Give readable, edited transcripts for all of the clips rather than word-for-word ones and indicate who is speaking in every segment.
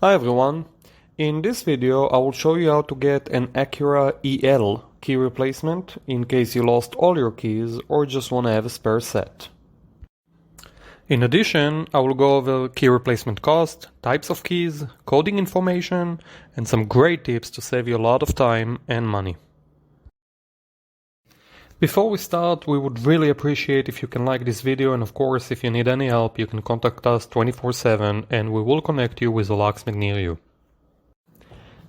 Speaker 1: Hi everyone, in this video I will show you how to get an Acura EL key replacement in case you lost all your keys or just want to have a spare set. In addition, I will go over key replacement cost, types of keys, coding information, and some great tips to save you a lot of time and money. Before we start, we would really appreciate if you can like this video, and of course if you need any help you can contact us 24/7 and we will connect you with a locksmith near you.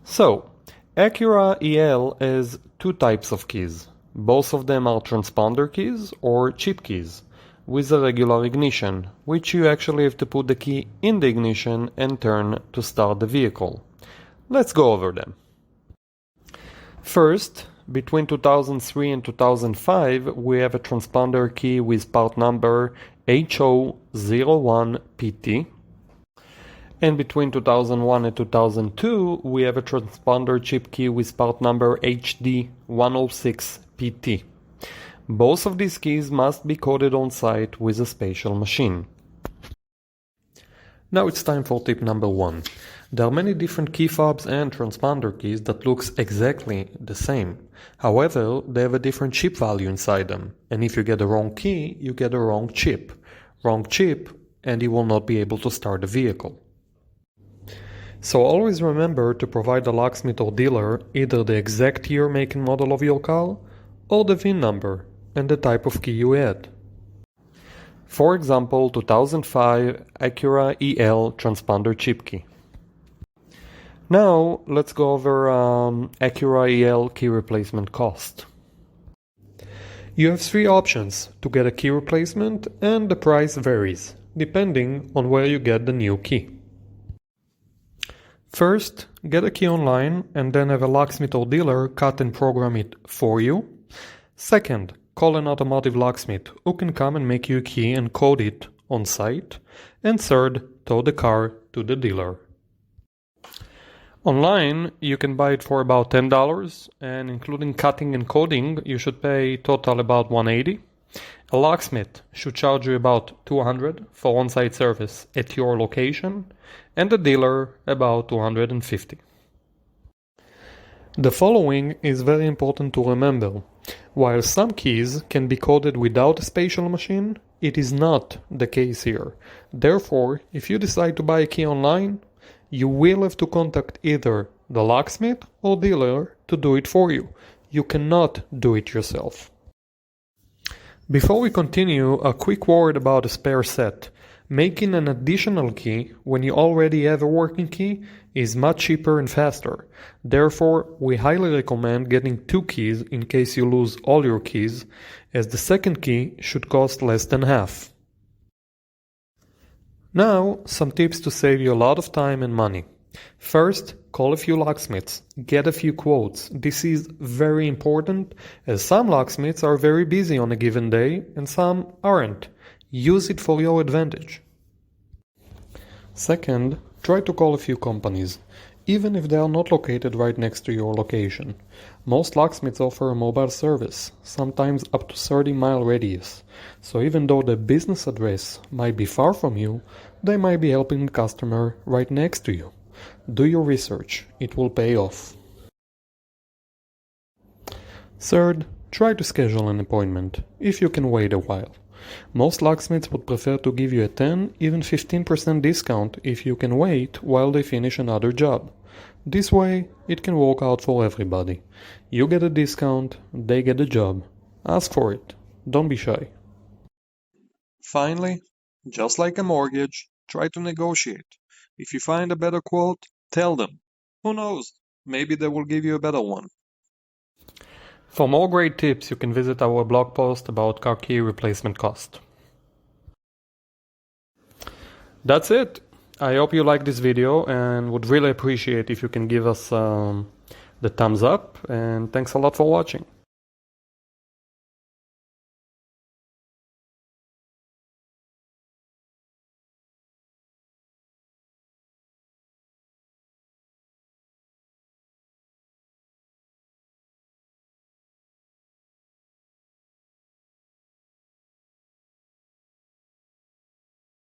Speaker 1: So, Acura EL has two types of keys. Both of them are transponder keys or chip keys with a regular ignition, which you actually have to put the key in the ignition and turn to start the vehicle. Let's go over them. First, between 2003 and 2005, we have a transponder key with part number HO01PT. And between 2001 and 2002, we have a transponder chip key with part number HD106PT. Both of these keys must be coded on site with a special machine. Now it's time for tip number 1. There are many different key fobs and transponder keys that looks exactly the same. However, they have a different chip value inside them, and if you get the wrong key, you get the wrong chip. Wrong chip, and you will not be able to start the vehicle. So always remember to provide the locksmith or dealer either the exact year, make and model of your car, or the VIN number and the type of key you had. For example, 2005 Acura EL transponder chip key. Now let's go over Acura EL key replacement cost. You have three options to get a key replacement, and the price varies depending on where you get the new key. First, get a key online and then have a locksmith or dealer cut and program it for you. Second, call an automotive locksmith who can come and make you a key and code it on site. And third, tow the car to the dealer. Online, you can buy it for about $10, and including cutting and coding, you should pay total about $180. A locksmith should charge you about $200 for on-site service at your location, and the dealer about $250. The following is very important to remember. While some keys can be coded without a special machine, it is not the case here. Therefore, if you decide to buy a key online, you will have to contact either the locksmith or dealer to do it for you. You cannot do it yourself. Before we continue, a quick word about a spare set. Making an additional key when you already have a working key is much cheaper and faster. Therefore, we highly recommend getting two keys in case you lose all your keys, as the second key should cost less than half. Now, some tips to save you a lot of time and money. First, call a few locksmiths. Get a few quotes. This is very important, as some locksmiths are very busy on a given day and some aren't. Use it for your advantage. Second, try to call a few companies, even if they are not located right next to your location. Most locksmiths offer a mobile service, sometimes up to 30-mile radius. So even though the business address might be far from you, they might be helping the customer right next to you. Do your research, it will pay off. Third, try to schedule an appointment, if you can wait a while. Most locksmiths would prefer to give you a 10, even 15% discount if you can wait while they finish another job. This way, it can work out for everybody. You get a discount, they get a job. Ask for it. Don't be shy. Finally, just like a mortgage, try to negotiate. If you find a better quote, tell them. Who knows? Maybe they will give you a better one. For more great tips, you can visit our blog post about car key replacement cost. That's it. I hope you liked this video and would really appreciate if you can give us the thumbs up, and thanks a lot for watching.